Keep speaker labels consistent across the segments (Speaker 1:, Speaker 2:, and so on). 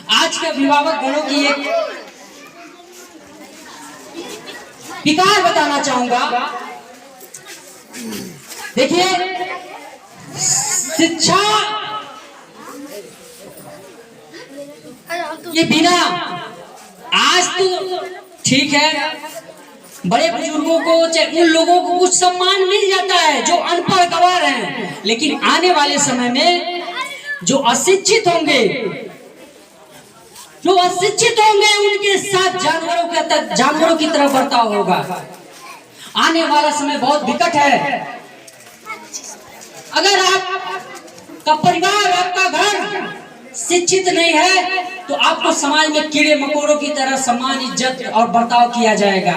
Speaker 1: आज के अभिभावक गणों की एक विकार बताना चाहूंगा। देखिए, शिक्षा के बिना आज तो ठीक है, बड़े बुजुर्गों को चाहे उन लोगों को कुछ सम्मान मिल जाता है जो अनपढ़ गवार हैं, लेकिन आने वाले समय में जो अशिक्षित होंगे उनके साथ जानवरों की तरह बर्ताव होगा। आने वाला समय बहुत विकट है। अगर आपका परिवार, आपका घर शिक्षित नहीं है तो आपको समाज में कीड़े मकोड़ों की तरह सम्मान, इज्जत और बर्ताव किया जाएगा।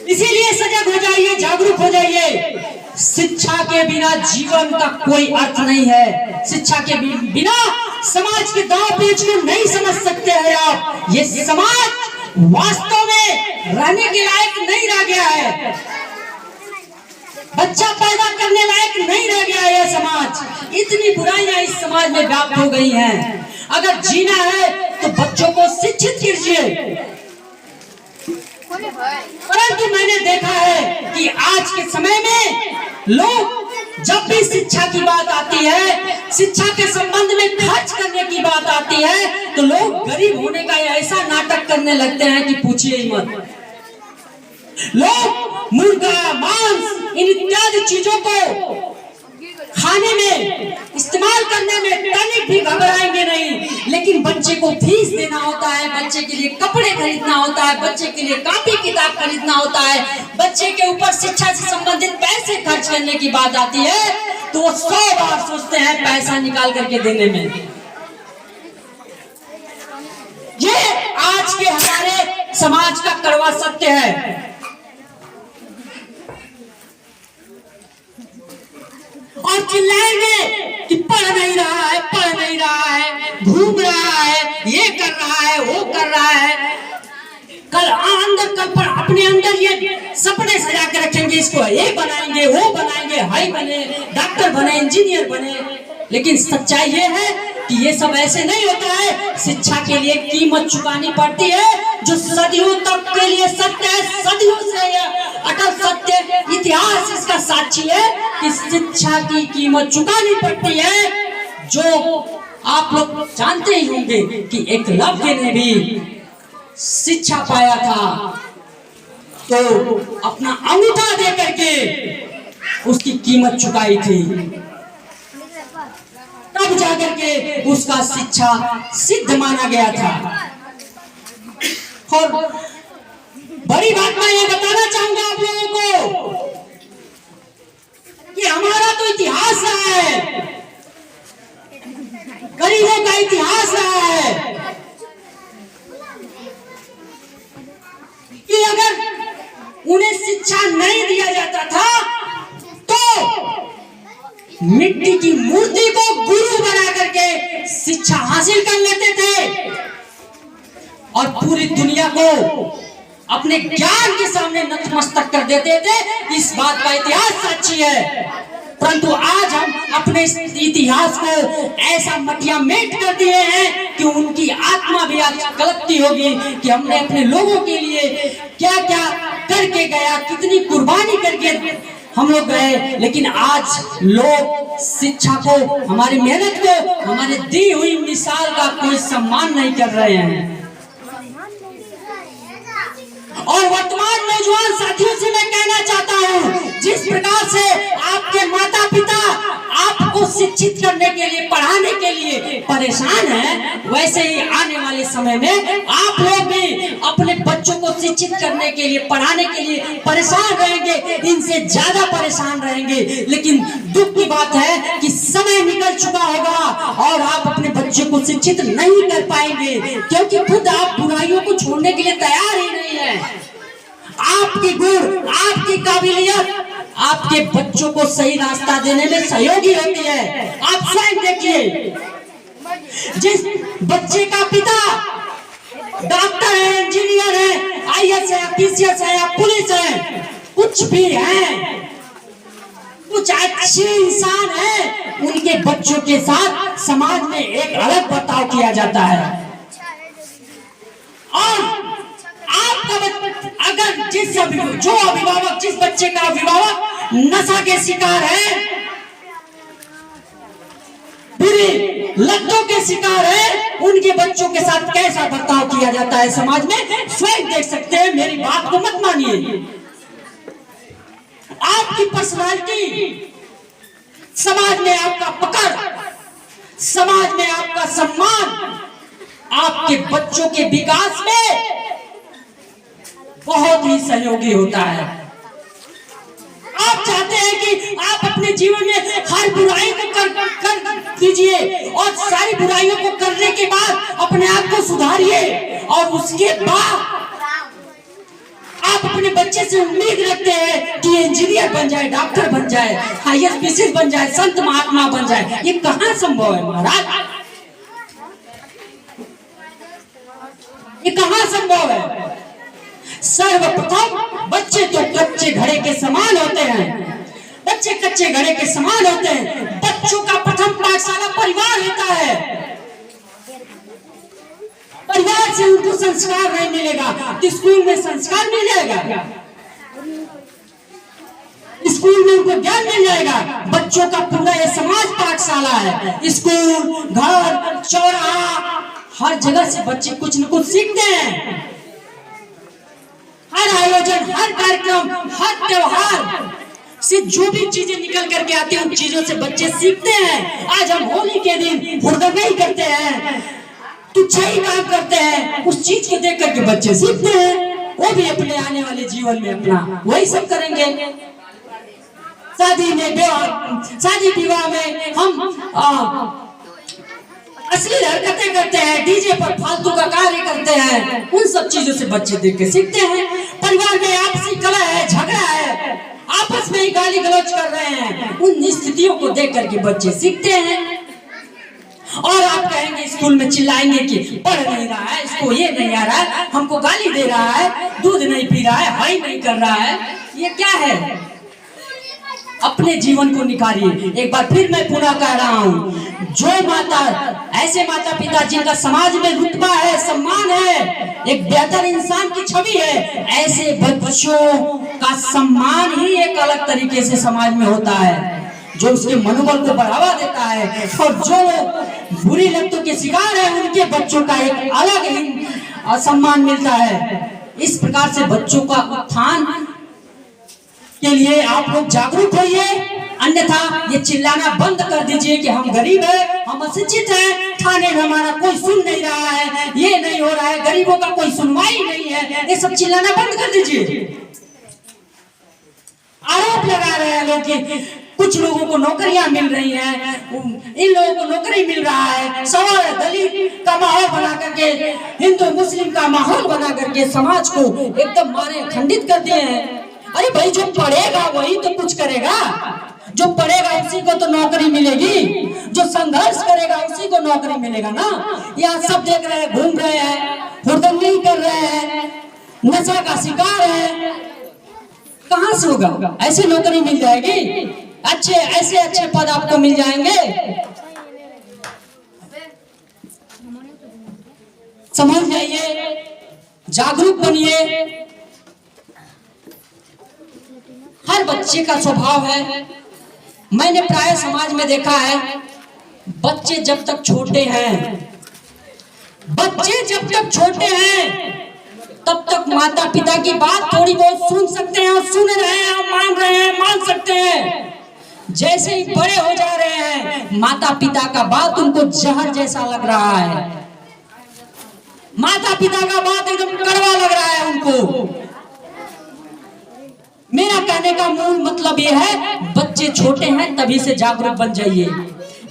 Speaker 1: इसीलिए सजग हो जाइए, जागरूक हो जाइए। शिक्षा के बिना जीवन का कोई अर्थ नहीं है। शिक्षा के बिना समाज के दांव पेच को नहीं समझ सकते हैं आप। ये समाज वास्तव में रहने के लायक नहीं रह गया है, बच्चा पैदा करने लायक नहीं रह गया है। यह समाज, इतनी बुराइयां इस समाज में व्याप्त हो गई हैं। अगर जीना है तो बच्चों को शिक्षित कीजिए। परंतु मैंने देखा है कि आज के समय में लोग जब भी शिक्षा की बात आती है, शिक्षा के संबंध में खर्च करने की बात आती है, तो लोग गरीब होने का ऐसा नाटक करने लगते हैं कि पूछिए ही मत। लोग मुर्गा, मांस, इन इत्यादि चीजों को खाने में, इस्तेमाल करने में तनिक भी घबराएंगे नहीं, लेकिन बच्चे को फीस देना होता है, बच्चे के लिए कपड़े खरीदना होता है, बच्चे के लिए कॉपी किताब खरीदना होता है, बच्चे के ऊपर शिक्षा से संबंधित पैसे खर्च करने की बात आती है तो वो 100 बार सोचते हैं पैसा निकाल करके देने में। ये आज के हमारे समाज का कड़वा सत्य है। और चिल्लाएंगे कि पढ़ नहीं रहा है, घूम रहा है, ये कर रहा है, वो कर रहा है। कल अपने अंदर ये सपने सजा के रखेंगे, इसको ये बनाएंगे, वो बनाएंगे, हाई बने, डॉक्टर बने, इंजीनियर बने। लेकिन सच्चाई ये है कि ये सब ऐसे नहीं होता है। शिक्षा के लिए कीमत चुकानी पड़ती है, जो सदियों तक के लिए सत्य है, सदियों से अटल सत्य, इतिहास इसका साक्षी है कि शिक्षा की कीमत चुकानी पड़ती है। जो आप लोग जानते ही होंगे कि एकलव्य ने भी शिक्षा पाया था तो अपना अंगूठा दे करके उसकी कीमत चुकाई थी, तब जाकर के उसका शिक्षा सिद्ध माना गया था। और बड़ी बात मैं ये बताना चाहूंगा आप लोगों को कि हमारा तो इतिहास रहा है, गरीबों का इतिहास रहा है कि अगर उन्हें शिक्षा नहीं दिया जाता था तो मिट्टी की मूर्ति को गुरु बना करके शिक्षा हासिल कर लेते थे और पूरी दुनिया को अपने ज्ञान के सामने नतमस्तक कर देते थे। इस बात का इतिहास साक्षी है। परंतु आज हम अपने इतिहास को ऐसा मटिया मेट कर दिए हैं कि उनकी आत्मा भी आज कलपती होगी कि हमने अपने लोगों के लिए क्या क्या करके गया, कितनी कुर्बानी करके हम लोग गए। लेकिन आज लोग शिक्षा को, हमारी मेहनत को, हमारे दी हुई मिसाल का कोई सम्मान नहीं कर रहे हैं। और वर्तमान नौजवान साथियों से मैं कहना चाहता हूँ, जिस प्रकार से आपके माता पिता आपको शिक्षित करने के लिए, पढ़ाने के लिए परेशान हैं, वैसे ही आने वाले समय में आप लोग भी अपने बच्चों को शिक्षित करने के लिए, पढ़ाने के लिए परेशान रहेंगे, इनसे ज्यादा परेशान रहेंगे। लेकिन दुख की बात है कि समय निकल चुका होगा और आप अपने बच्चों को शिक्षित नहीं कर पाएंगे, क्योंकि खुद आप बुराइयों को छोड़ने के लिए तैयार ही नहीं है। आपकी गुण, आपकी काबिलियत आपके बच्चों को सही रास्ता देने में सहयोगी होती है। आप स्वयं देखिए, जिस बच्चे का पिता डॉक्टर है, इंजीनियर है, आईएएस है, पीसीएस है या पुलिस है, कुछ भी है, कुछ अच्छे इंसान हैं, उनके बच्चों के साथ समाज में एक अलग बर्ताव किया जाता है। और आपका अगर जो अभिभावक, जिस बच्चे का अभिभावक नशा के शिकार है, बुरी लतों के शिकार है, उनके बच्चों के साथ कैसा बर्ताव किया जाता है समाज में, स्वयं देख सकते हैं। मेरी बात को मत मानिए। आपकी पर्सनालिटी, समाज में आपका पकड़, समाज में आपका सम्मान, आपके बच्चों के विकास में बहुत ही सहयोगी होता है। आप चाहते हैं कि आप अपने जीवन में हर बुराई को कर दीजिए और सारी बुराइयों को करने के बाद अपने आप को सुधारिए, और उसके बाद आप अपने बच्चे से उम्मीद रखते हैं कि इंजीनियर बन जाए, डॉक्टर बन जाए, IAS बन जाए, संत महात्मा बन जाए। ये कहां संभव है महाराज? ये कहां संभव है? सर्वप्रथम बच्चे तो कच्चे घड़े के समान होते हैं। बच्चे कच्चे घड़े के समान होते हैं। बच्चों का प्रथम पाठशाला परिवार होता है। परिवार से उनको संस्कार नहीं मिलेगा तो स्कूल में संस्कार मिल जाएगा, स्कूल में उनको ज्ञान मिल जाएगा। बच्चों का पूरा ये समाज पाठशाला है। स्कूल, घर, चौराहा, हर जगह से बच्चे कुछ न कुछ सीखते हैं। हर आयोजन, हर कार्यक्रम, हर त्योहार से जो भी चीजें निकल करके आती हैं, उन चीजों से बच्चे सीखते हैं। आज हम होली के दिन हुड़दंग करते हैं, तुच्छ ही काम करते हैं, उस चीज को देख करके बच्चे सीखते हैं। वो भी अपने आने वाले जीवन में अपना वही सब करेंगे। शादी विवाह में हम अश्लील हरकतें करते हैं, डीजे पर फालतू का कार्य करते हैं, उन सब चीजों से बच्चे देख के सीखते हैं। परिवार में आपसी कलह है, झगड़ा है, आपस में ही गाली गलौज कर रहे हैं, उन स्थितियों को देख करके बच्चे सीखते हैं। और आप कहेंगे, स्कूल में चिल्लाएंगे कि पढ़ नहीं रहा है, इसको ये नहीं आ रहा है, हमको गाली दे रहा है, दूध नहीं पी रहा है, हाई नहीं कर रहा है, ये क्या है? अपने जीवन को निकालिए। एक बार फिर मैं पुनः कह रहा हूँ, जो माता, ऐसे माता पिता जिनका समाज में रुतबा है, सम्मान है, एक बेहतर इंसान की छवि है, ऐसे बच्चों का सम्मान ही एक अलग तरीके से समाज में होता है, जो उसके मनोबल को बढ़ावा देता है। और जो बुरी लतों के शिकार है, उनके बच्चों का एक अलग ही सम्मान मिलता है। इस प्रकार से बच्चों का उत्थान के लिए आप लोग जागरूक होइए, अन्यथा ये चिल्लाना बंद कर दीजिए कि हम गरीब हैं, हम अशिक्षित हैं, थाने में हमारा कोई सुन नहीं रहा है, ये नहीं हो रहा है, गरीबों का कोई सुनवाई नहीं है, ये सब चिल्लाना बंद कर दीजिए। आरोप लगा रहे हैं लोग कि कुछ लोगों को नौकरियां मिल रही हैं, इन लोगों को नौकरी मिल रहा है, सवाल दलित का माहौल बना करके, हिंदू मुस्लिम का माहौल बना करके समाज को एकदम मारे खंडित कर दिए हैं। अरे भाई, जो पढ़ेगा वही तो कुछ करेगा, जो पढ़ेगा उसी को तो नौकरी मिलेगी, जो संघर्ष करेगा उसी को नौकरी मिलेगा ना। यहाँ सब देख रहे हैं, घूम रहे हैं, हुड़दंगी कर रहे हैं, नशा का शिकार है, कहाँ से होगा? ऐसे नौकरी मिल जाएगी? अच्छे ऐसे अच्छे पद आपको मिल जाएंगे? समझ जाइए, जागरूक बनिए। हर बच्चे का स्वभाव है, मैंने प्राय समाज में देखा है, बच्चे जब तक छोटे हैं, तब तक माता पिता की बात थोड़ी बहुत सुन सकते हैं, और सुन रहे हैं, मान रहे हैं, मान सकते हैं। जैसे ही बड़े हो जा रहे हैं, माता पिता का बात उनको जहर जैसा लग रहा है, माता पिता का बात एकदम कड़वा लग रहा है उनको। मेरा कहने का मूल मतलब यह है, बच्चे छोटे हैं तभी से जागरूक बन जाइए।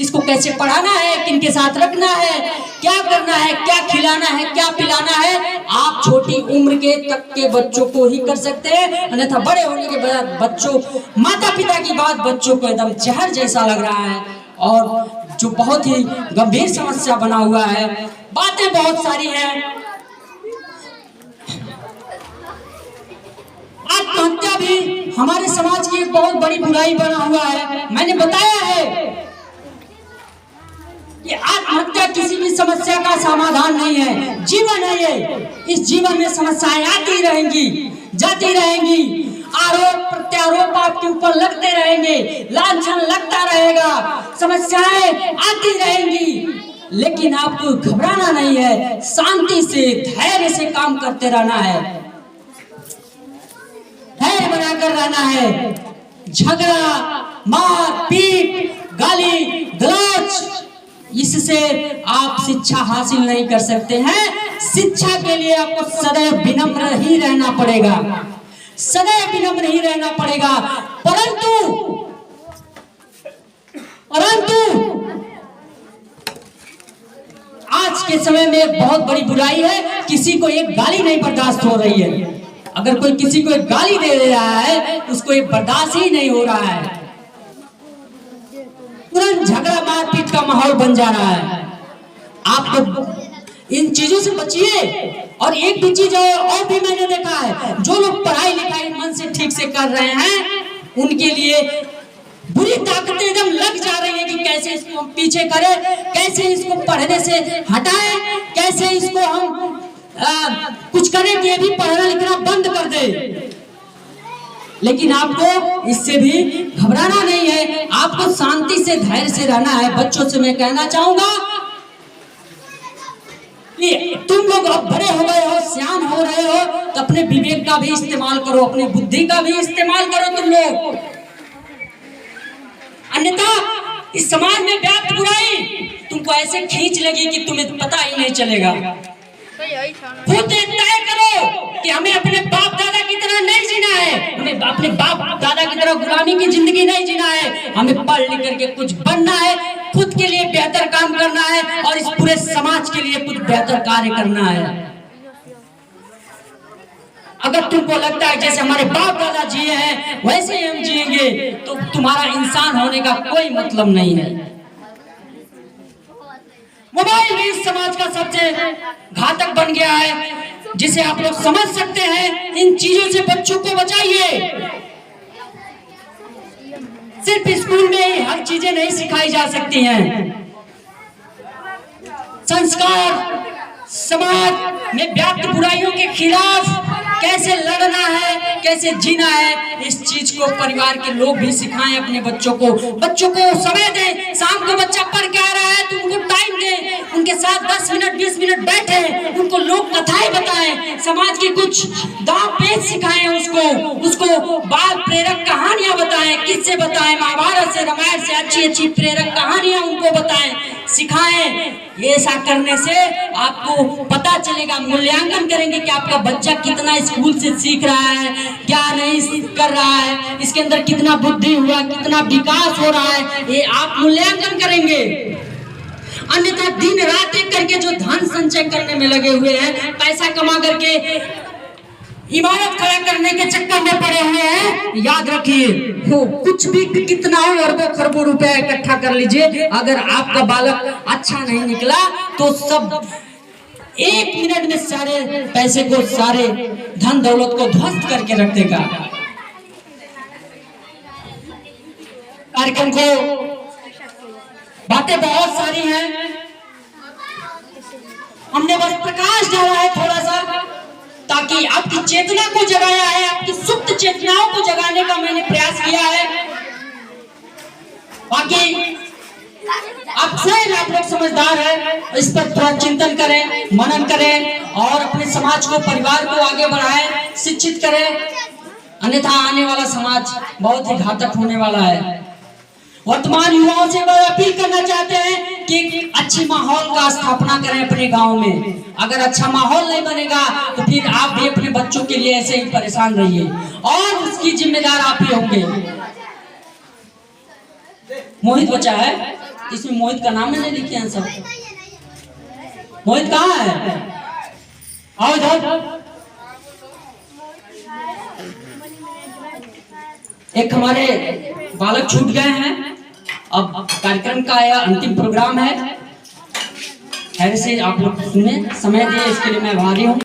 Speaker 1: इसको कैसे पढ़ाना है, किनके साथ रखना है, क्या करना है, क्या खिलाना है, क्या पिलाना है, आप छोटी उम्र के तक के बच्चों को ही कर सकते हैं। अन्यथा बड़े होने के बाद बच्चों, माता पिता की बात बच्चों को एकदम जहर जैसा लग रहा है, और जो बहुत ही गंभीर समस्या बना हुआ है। बातें बहुत सारी हैं। आत्महत्या आत्महत्या भी हमारे समाज की एक बहुत बड़ी बुराई बना हुआ है। मैंने बताया है कि आत्महत्या किसी भी समस्या का समाधान नहीं है, जीवन है ये। इस जीवन में समस्याएं आती रहेंगी, जाती रहेंगी, आरोप प्रत्यारोप आपके ऊपर लगते रहेंगे, लांछन लगता रहेगा, समस्याएं आती रहेंगी, लेकिन आपको घबराना नहीं है, शांति से धैर्य से काम करते रहना है, धैर्य बनाकर रहना है। झगड़ा, मार पीट, गाली गलौज, इससे आप शिक्षा हासिल नहीं कर सकते हैं। शिक्षा के लिए आपको सदैव विनम्र ही रहना पड़ेगा, सदैव विनम्र ही रहना पड़ेगा। परंतु आज के समय में एक बहुत बड़ी बुराई है, किसी को एक गाली नहीं बर्दाश्त हो रही है। अगर कोई किसी को एक गाली दे रहा है, उसको एक बर्दाश्त ही नहीं हो रहा है, तुरंत झगड़ा मारपीट का माहौल बन जा रहा है। आप इन चीजों से बचिए। और एक भी चीज और भी मैंने देखा है, जो लोग पढ़ाई लिखाई मन से ठीक से कर रहे हैं, उनके लिए बुरी ताकतें एकदम लग जा रही है कि कैसे इसको हम पीछे करें, कैसे इसको पढ़ने से हटाएं, कैसे इसको हम कुछ करें कि ये भी पढ़ना लिखना बंद कर दे। लेकिन आपको इससे भी घबराना नहीं है, आपको शांति से धैर्य से रहना है। बच्चों से मैं कहना चाहूंगा कि तुम लोग अब बड़े हो गए हो, सियान हो रहे हो, तो अपने विवेक का भी इस्तेमाल करो, अपनी बुद्धि का भी इस्तेमाल करो तुम लोग। अन्यथा इस समाज में व्याप्त बुराई तुमको ऐसे खींच लेगी कि तुम्हें पता ही नहीं चलेगा। खुद तय करो कि हमें अपने बाप दादा की तरह नहीं जीना है, हमें अपने बाप दादा की तरह गुलामी की जिंदगी नहीं जीना है, हमें पढ़ लिख करके कुछ बनना है, खुद के लिए बेहतर काम करना है और इस पूरे समाज के लिए कुछ बेहतर कार्य करना है। अगर तुमको लगता है जैसे हमारे बाप दादा जिए हैं वैसे ही हम जिएंगे, तो तुम्हारा इंसान होने का कोई मतलब नहीं है। मोबाइल भी इस समाज का सबसे घातक बन गया है, जिसे आप लोग समझ सकते हैं। इन चीजों से बच्चों को बचाइए। सिर्फ स्कूल में ही हर चीजें नहीं सिखाई जा सकती हैं। संस्कार, समाज में व्याप्त बुराइयों के खिलाफ कैसे लड़ना है, कैसे जीना है, इस चीज को परिवार के लोग भी सिखाएं अपने बच्चों को। बच्चों को समय दें, शाम को बच्चा पढ़ के आ रहा है तो उनको टाइम दें, उनके साथ 10 मिनट 20 मिनट बैठे, उनको लोक कथाएं बताएं, समाज की कुछ दांव पेच सिखाएं, उसको बाल प्रेरक कहानियां बताएं, किससे बताएं, महाभारत से रामायण से अच्छी अच्छी प्रेरक कहानियां उनको बताएं, सिखाएं। ऐसा करने से आपको पता चलेगा, मूल्यांकन करेंगे कि आपका बच्चा कितना स्कूल से सीख रहा है, क्या नहीं कर रहा है, इसके अंदर कितना बुद्धि हुआ, कितना विकास हो रहा है, ये आप मूल्यांकन करेंगे। अन्यथा दिन रात एक करके जो धन संचय करने में लगे हुए हैं, पैसा कमा करके इमारत खड़ा करने के चक्कर में पड़े हुए हैं, याद रखिए कुछ भी कितना हो अरबों खरबों रुपया इकट्ठा कर लीजिए, अगर आपका बालक अच्छा नहीं निकला तो सब 1 मिनट में सारे पैसे को, सारे धन दौलत को ध्वस्त करके रख देगा। कार्यक्रम को बातें बहुत सारी हैं, हमने बस प्रकाश डाला है थोड़ा सा, ताकि आपकी चेतना को जगाया है, आपकी सुप्त चेतनाओं को जगाने का मैंने प्रयास किया है। बाकी आप लोग समझदार हैं, इस पर थोड़ा चिंतन करें, मनन करें और अपने समाज को, परिवार को आगे बढ़ाएं, शिक्षित करें, अन्यथा आने वाला समाज बहुत ही घातक होने वाला है। वर्तमान युवाओं से मैं अपील करना चाहते हैं कि अच्छी माहौल का स्थापना करें अपने गांव में। अगर अच्छा माहौल नहीं बनेगा तो फिर आप भी अपने बच्चों के लिए ऐसे ही परेशान रहिए और उसकी जिम्मेदार आप ही होंगे। मोहित बचा है, इसमें मोहित का नाम नहीं लिखे हैं सब। मोहित कहाँ है? आओ इधर। एक हमारे बालक छूट गए हैं, अब कार्यक्रम का यह अंतिम प्रोग्राम है, ऐसे आप लोग सुने, समय दिए इसके लिए मैं आभारी हूँ।